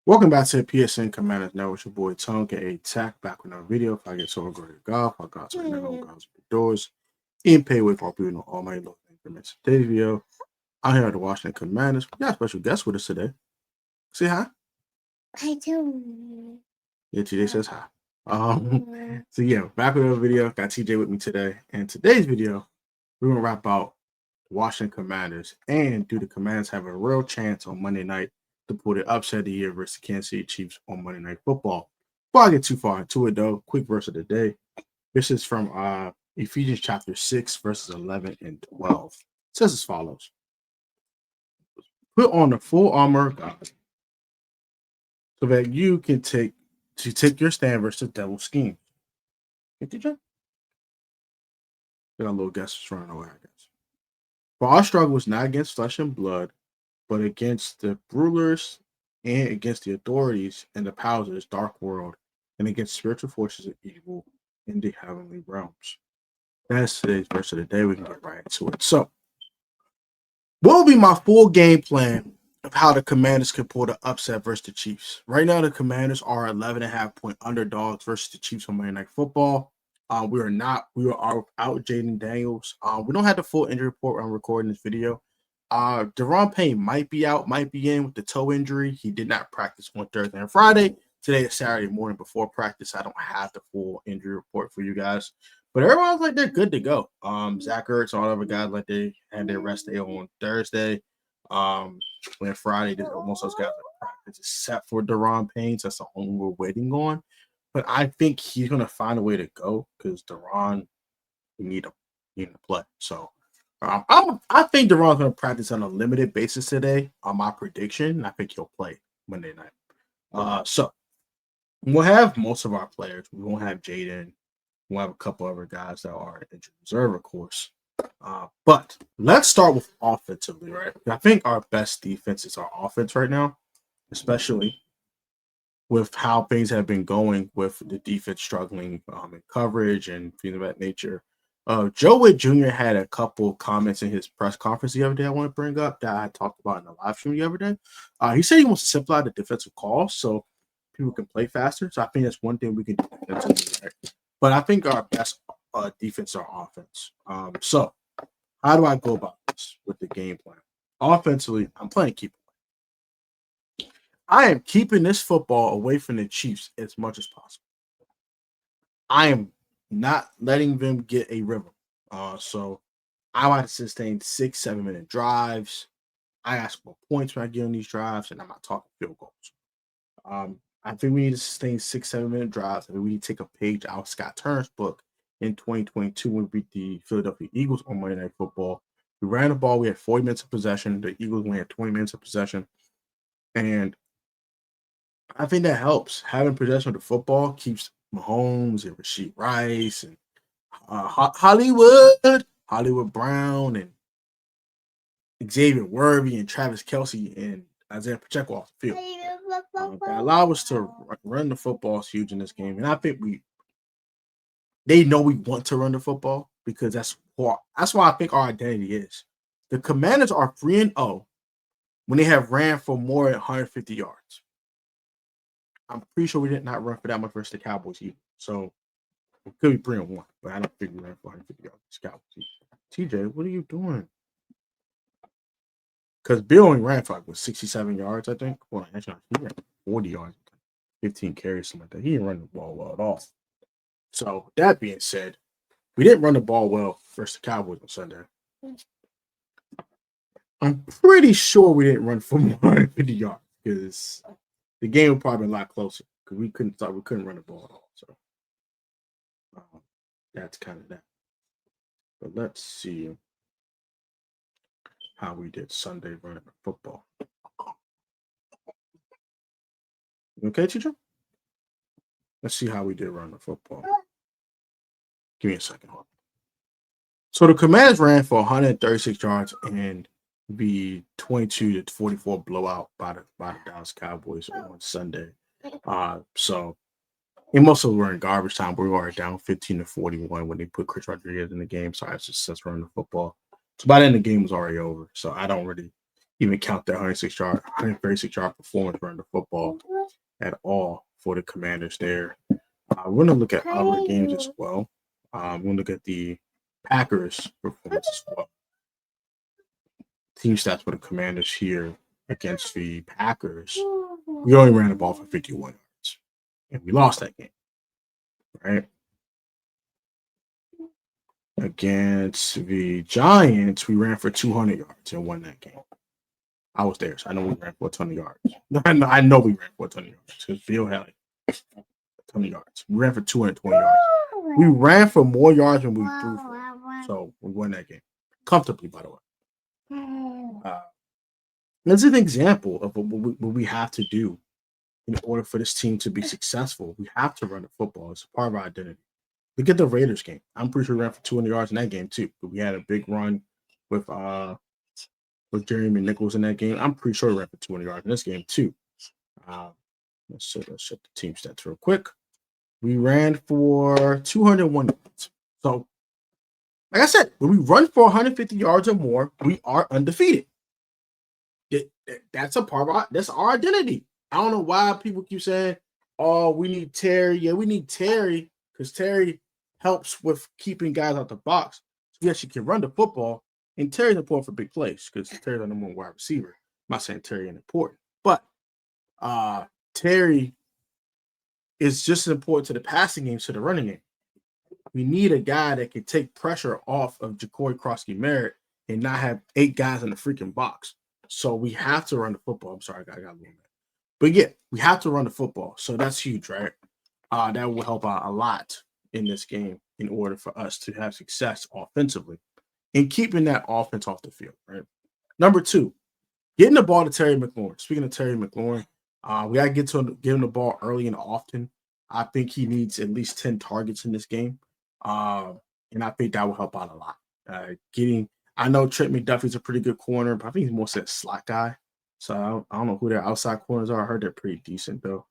Welcome back to the PSN Commanders Network. It's your boy TonyHamilton Tech back with another video. If I get so great at golf, I got to know guys doors in pay with for people know all my local information. Today's video, I'm here at the Washington Commanders. We got a special guest with us today. Say hi. I do. Yeah, TJ says hi. So yeah, back with another video. Got TJ with me today. And today's video, we're gonna wrap out Washington Commanders. And do the Commanders have a real chance on Monday night to pull the upset of the year versus the Kansas City Chiefs on Monday Night Football? Before I get too far into it, though, quick verse of the day. This is from Ephesians chapter 6, verses 11 and 12. It says as follows. Put on the full armor of God so that you can take your stand versus the devil's scheme. Did you? Got a little guess running away, I guess. For our struggle is not against flesh and blood, but against the rulers and against the authorities and the powers of this dark world, and against spiritual forces of evil in the heavenly realms. That's today's verse of the day. We can get right into it. So, what will be my full game plan of how the Commanders can pull the upset versus the Chiefs? Right now, the Commanders are 11.5-point underdogs versus the Chiefs on Monday Night Football. We are without Jaden Daniels. We don't have the full injury report. I'm recording this video. Deron Payne might be out, might be in with the toe injury. He did not practice on Thursday and Friday. Today is Saturday morning before practice. I don't have the full injury report for you guys, but everyone's like they're good to go. Zach Ertz, all other guys like they had their rest day on Thursday. When Friday, most of those guys are practice except for Deron Payne. So that's the only we're waiting on. But I think he's gonna find a way to go because Deron, we need to play. So. I think Deron's going to practice on a limited basis today on my prediction. I think he'll play Monday night. So we'll have most of our players. We won't have Jaden. We'll have a couple other guys that are in reserve, of course. But let's start with offensively, right? I think our best defense is our offense right now, especially with how things have been going with the defense struggling in coverage and things of that nature. Joe Witt Jr. had a couple comments in his press conference the other day I want to bring up that I talked about in the live stream the other day. He said he wants to simplify the defensive calls so people can play faster. So I think that's one thing we can do. Right? But I think our best defense is our offense. So how do I go about this with the game plan? Offensively, I'm playing keep away. I am keeping this football away from the Chiefs as much as possible. I am not letting them get a rhythm. So I want to sustain 6-7 minute drives. I ask for points when I get on these drives, and I'm not talking field goals. I think we need to sustain 6-7 minute drives. I mean, we need to take a page out of Scott Turner's book in 2022 when we beat the Philadelphia Eagles on Monday Night Football. We ran the ball. We had 40 minutes of possession. The Eagles only had 20 minutes of possession. And I think that helps. Having possession of the football keeps Mahomes and Rashid Rice and Hollywood Brown and Xavier Worthy and Travis Kelce and Isaiah Pacheco off the field. That allow us to run the football is huge in this game. And I think they know we want to run the football because that's why I think our identity is. The Commanders are 3-0 when they have ran for more than 150 yards. I'm pretty sure we did not run for that much versus the Cowboys either. So it could be 3-1, but I don't think we ran for 150 yards versus Cowboys either. TJ, what are you doing? Because Bill only ran for 67 yards, I think. Well, actually, he ran 40 yards, 15 carries, something like that. He didn't run the ball well at all. So that being said, we didn't run the ball well versus the Cowboys on Sunday. I'm pretty sure we didn't run for more than 150 yards because the game would probably be a lot closer because we couldn't run the ball at all. So that's kind of that. But let's see how we did Sunday running the football. Okay, teacher? Let's see how we did run the football. Give me a second. So the Commanders ran for 136 yards and the 22-44 blowout by the Dallas Cowboys on Sunday. So and most of them were in garbage time. We were down 15-41 when they put Chris Rodriguez in the game. So I was just running the football. So by then the game was already over. So I don't really even count that 136 yard performance running the football at all for the Commanders there. We're going to look at other games as well. We're going to look at the Packers' performance as well. Team stats for the Commanders here against the Packers. We only ran the ball for 51 yards, and we lost that game, right? Against the Giants, we ran for 200 yards and won that game. I was there, so I know we ran for a ton of yards. I know we ran for a ton of yards because Bill had like a ton of yards. We ran for 220 yards. We ran for more yards than we threw for. So we won that game comfortably, by the way. That's an example of what we have to do in order for this team to be successful. We have to run the football. It's part of our identity. Look at the Raiders game. I'm pretty sure we ran for 200 yards in that game too. But we had a big run with Jeremy McNichols in that game. I'm pretty sure we ran for 200 yards in this game too. Let's check the team stats real quick. We ran for 201 yards. So, like I said, when we run for 150 yards or more, we are undefeated. That's a part of that's our identity. I don't know why people keep saying, "Oh, we need Terry." Yeah, we need Terry because Terry helps with keeping guys out the box. So yes, you can run the football, and Terry's important for big plays because Terry's the number one wide receiver. I'm not saying Terry ain't important, but Terry is just as important to the passing game, to the running game. We need a guy that can take pressure off of Jacory Krosky-Merritt and not have 8 guys in the freaking box. So we have to run the football. I'm sorry, I got a little bit. But yeah, we have to run the football. So that's huge, right? That will help out a lot in this game in order for us to have success offensively and keeping that offense off the field, right? Number 2, getting the ball to Terry McLaurin. Speaking of Terry McLaurin, we got to get him the ball early and often. I think he needs at least 10 targets in this game. And I think that will help out a lot. I know Trent McDuffie's a pretty good corner, but I think he's more a slot guy. So I don't know who their outside corners are. I heard they're pretty decent, though.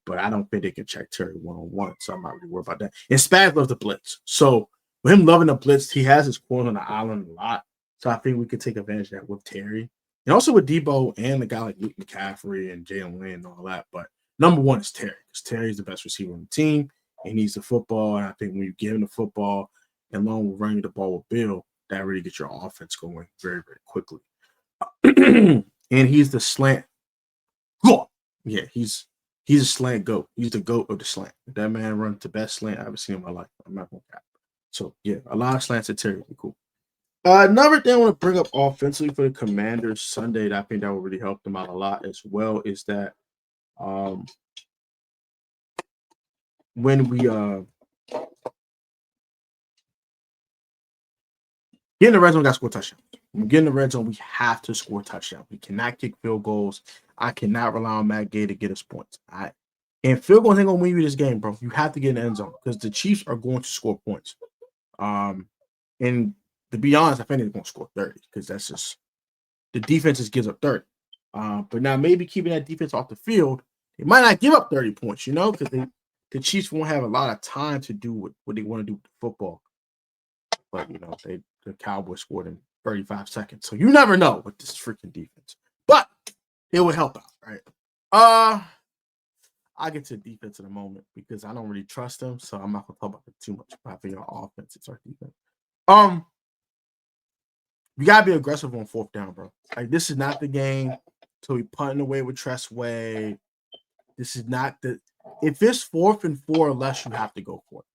But I don't think they can check Terry one-on-one, so I'm not really worried about that. And Spaz loves the blitz. So with him loving the blitz, he has his corners on the island a lot. So I think we could take advantage of that with Terry. And also with Debo and the guy like Luke McCaffrey and Jalen Lynn and all that. But number 1 is Terry, because Terry's the best receiver on the team. He needs the football. And I think when you give him the football, and along with running the ball with Bill, that really gets your offense going very, very quickly. And he's the slant. Yeah, he's a slant goat. He's the goat of the slant. That man runs the best slant I've ever seen in my life. I'm not going to cap. So, yeah, a lot of slants at Terry would be cool. Another thing I want to bring up offensively for the Commanders Sunday that I think that will really help them out a lot as well is that when we get in the red zone, we got to score touchdowns. When we get in the red zone, we have to score touchdowns. We cannot kick field goals. I cannot rely on Matt Gay to get us points. And field goals ain't going to win you this game, bro. You have to get in the end zone because the Chiefs are going to score points. And to be honest, I think they're going to score 30 because that's just the defense just gives up 30. But now maybe keeping that defense off the field, they might not give up 30 points, because the Chiefs won't have a lot of time to do what they want to do with the football. But, the Cowboys scored in 35 seconds. So you never know with this freaking defense. But it would help out, right? I'll get to the defense in a moment because I don't really trust them. So I'm not going to talk about it too much. I think our offense is our defense. You got to be aggressive on 4th down, bro. Like, this is not the game to be punting away with Tress Way. This is not if it's 4th and 4 or less, you have to go for it.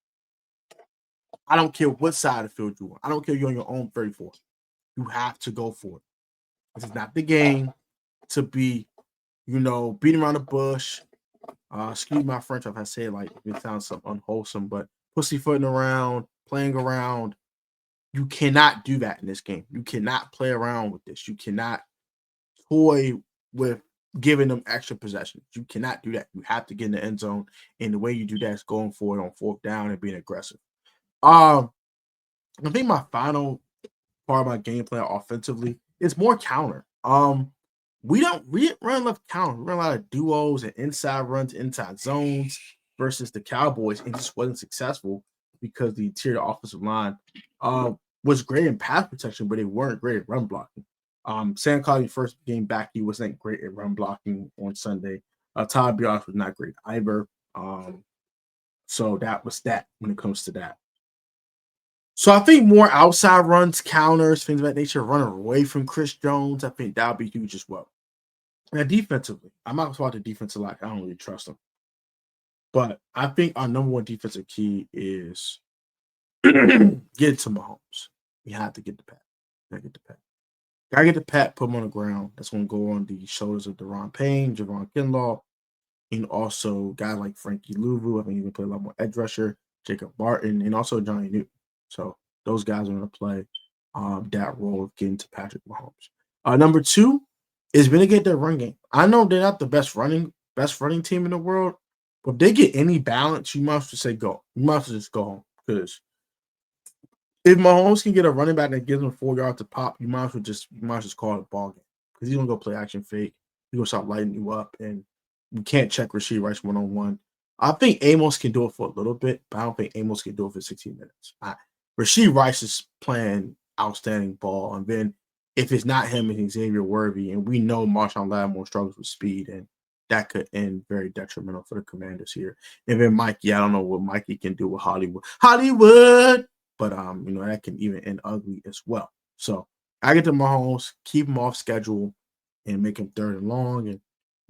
I don't care what side of the field you're on. I don't care if you're on your own 34. You have to go for it. This is not the game to be, beating around the bush. Excuse my French if I say it it sounds something unwholesome, but pussyfooting around, playing around. You cannot do that in this game. You cannot play around with this. You cannot toy with giving them extra possessions. You cannot do that. You have to get in the end zone, and the way you do that is going for it on 4th down and being aggressive. I think my final part of my game plan offensively is more counter. We didn't run enough counter. We run a lot of duos and inside runs, inside zones versus the Cowboys, and just wasn't successful because the interior offensive line was great in pass protection, but they weren't great at run blocking. Sam Collins, first game back, he wasn't great at run blocking on Sunday. Todd Bias was not great either. So that was that when it comes to that. So I think more outside runs, counters, things of that nature, running away from Chris Jones. I think that would be huge as well. And defensively, I'm not about the defensive line. I don't really trust them. But I think our number one defensive key is get to Mahomes. We have to get the pat. Gotta get the pat. Gotta get the pat, put him on the ground. That's going to go on the shoulders of Deron Payne, Javon Kinlaw, and also guys like Frankie Louvu. I think he can play a lot more edge rusher, Jacob Barton, and also Johnny Newton. So those guys are going to play that role of getting to Patrick Mahomes. Number two is going to get their run game. I know they're not the best running team in the world, but if they get any balance, you must just say go. You must just go home, because if Mahomes can get a running back that gives him 4 yards to pop, you might as well just call it a ball game, because he's gonna go play action fake. He's gonna start lighting you up, and you can't check Rashee Rice 1-on-1. I think Amos can do it for a little bit, but I don't think Amos can do it for 16 minutes. Rashee Rice is playing outstanding ball, and then if it's not him and Xavier Worthy, and we know Marshawn Lattimore struggles with speed, and that could end very detrimental for the Commanders here. And then Mikey, I don't know what Mikey can do with Hollywood, but that can even end ugly as well. So I get to Mahomes, keep him off schedule, and make him 3rd and long. And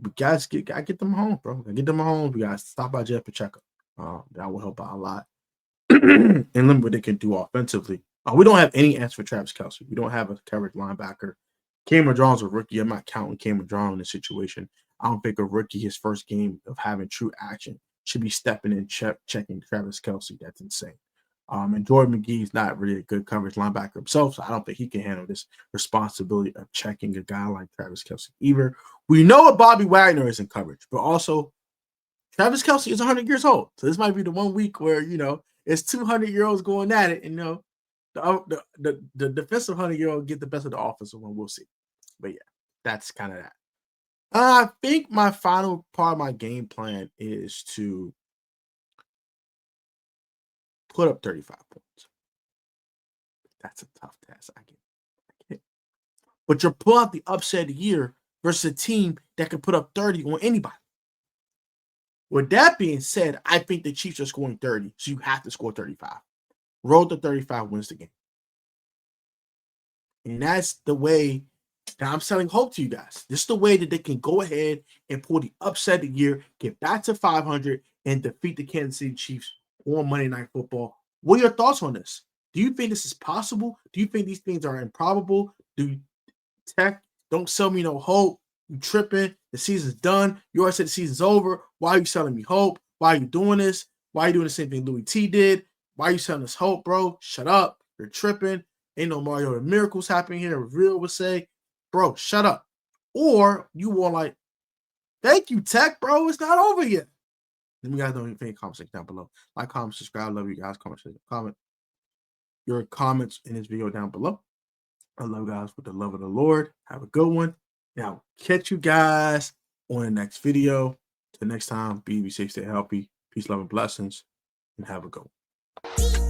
we guys get them home, bro. Get them home. We got to stop by Jeff Pacheco. That will help out a lot. And look what they can do offensively. We don't have any answer for Travis Kelce. We don't have a coverage linebacker. Cameron Jones a rookie. I'm not counting Cameron Jones in this situation. I don't think a rookie, his first game of having true action, should be stepping in checking Travis Kelce. That's insane. And Jordan McGee's not really a good coverage linebacker himself, so I don't think he can handle this responsibility of checking a guy like Travis Kelce either. We know what Bobby Wagner is in coverage, but also Travis Kelce is 100 years old. So this might be the 1 week where, it's 200-year-olds going at it, and the defensive 100-year-old get the best of the offensive one. We'll see. But yeah, that's kind of that. I think my final part of my game plan is to put up 35 points. That's a tough task. I get it. But you're pulling out the upset of the year versus a team that can put up 30 on anybody. With that being said, I think the Chiefs are scoring 30, so you have to score 35. Roll to 35 wins the game. And that's the way that I'm selling hope to you guys. This is the way that they can go ahead and pull the upset of the year, get back to 500, and defeat the Kansas City Chiefs on Monday Night Football. What are your thoughts on this? Do you think this is possible? Do you think these things are improbable? Tech, don't sell me no hope. You tripping. The season's done. You already said the season's over. Why are you selling me hope? Why are you doing this? Why are you doing the same thing Louis T did? Why are you selling us hope, bro? Shut up. You're tripping. Ain't no Mario and miracles happening here. Reveal would say, bro, shut up. Or you were like, thank you, Tech, bro. It's not over yet. Let me guys know in the comment section down below. Like, comment, subscribe. Love you guys. Comment your comments in this video down below. I love you guys with the love of the Lord. Have a good one. Now, catch you guys on the next video. Till next time, be safe, stay healthy. Peace, love, and blessings. And have a good one.